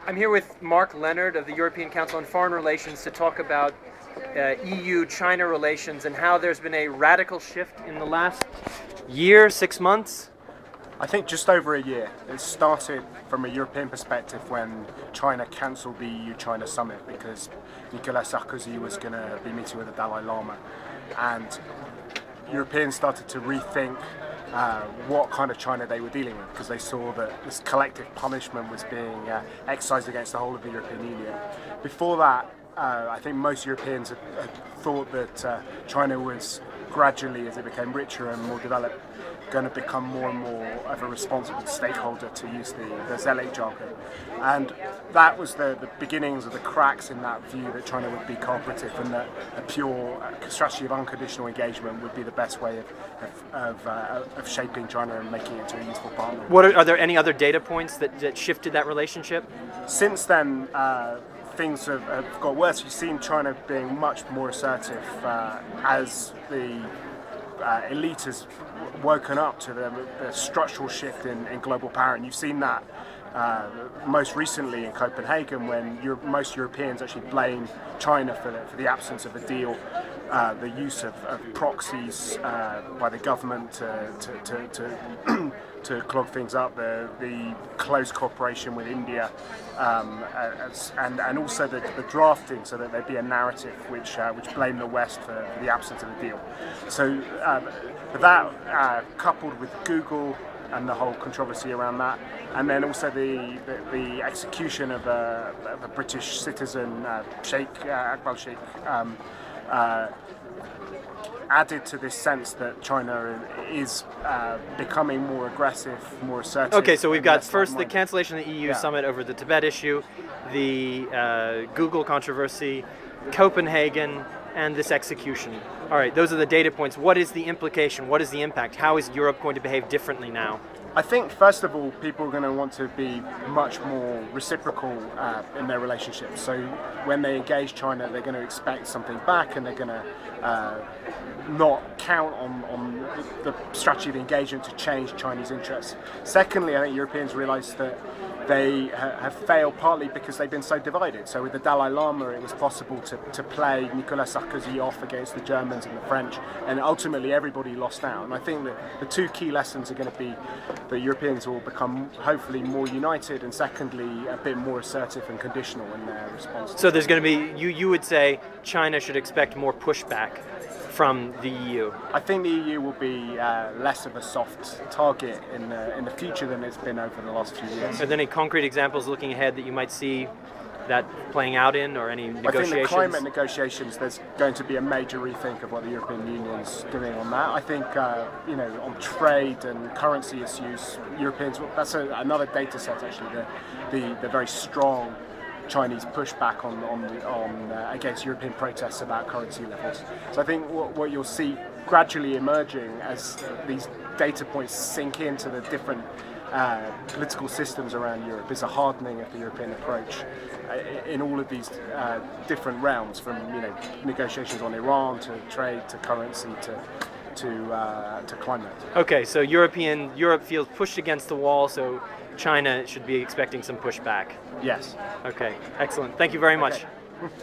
I'm here with Mark Leonard of the European Council on Foreign Relations to talk about EU-China relations and how there's been a radical shift in the last year, 6 months. I think just over a year. It started from a European perspective when China cancelled the EU-China summit because Nicolas Sarkozy was going to be meeting with the Dalai Lama, and Europeans started to rethink what kind of China they were dealing with, because they saw that this collective punishment was being exercised against the whole of the European Union. Before that, I think most Europeans had thought that China was gradually, as it became richer and more developed, going to become more and more of a responsible stakeholder, to use the zealot jargon. And that was the beginnings of the cracks in that view that China would be cooperative and that a pure strategy of unconditional engagement would be the best way of shaping China and making it into a useful partner. Are there any other data points that shifted that relationship? Since then, things have got worse. You've seen China being much more assertive as the elite has woken up to the structural shift in global power, and you've seen that most recently in Copenhagen, when most Europeans actually blame China for the absence of a deal, the use of proxies by the government to clog things up, the close cooperation with India, and also the drafting, so that there'd be a narrative which blamed the West for the absence of a deal. So that coupled with Google and the whole controversy around that, and then also the execution of a British citizen, Sheikh Akbar Sheikh, added to this sense that China is becoming more aggressive, more assertive. Okay, so we've got first the cancellation of the EU summit over the Tibet issue, the Google controversy, Copenhagen, and this execution. All right, those are the data points. What is the implication? What is the impact? How is Europe going to behave differently now? I think, first of all, people are going to want to be much more reciprocal in their relationships. So when they engage China, they're going to expect something back, and they're going to not count on the strategy of engagement to change Chinese interests. Secondly, I think Europeans realise that they have failed partly because they've been so divided. So with the Dalai Lama, it was possible to play Nicolas Sarkozy off against the Germans and the French, and ultimately everybody lost out. And I think that the two key lessons are going to be that Europeans will become hopefully more united, and secondly a bit more assertive and conditional in their response. So there's going to be, you would say China should expect more pushback from the EU? I think the EU will be less of a soft target in the future than it's been over the last few years. Are there any concrete examples looking ahead that you might see that playing out in, or any negotiations? I think the climate negotiations, there's going to be a major rethink of what the European Union's doing on that. I think, on trade and currency issues, Europeans, that's another data set actually, the very strong Chinese pushback against European protests about currency levels. So I think what you'll see gradually emerging as these data points sink into the different political systems around Europe is a hardening of the European approach in all of these different realms, from negotiations on Iran to trade to currency to climate. Okay, so Europe feels pushed against the wall, so China should be expecting some pushback. Yes. Okay, excellent. Thank you very much. Okay.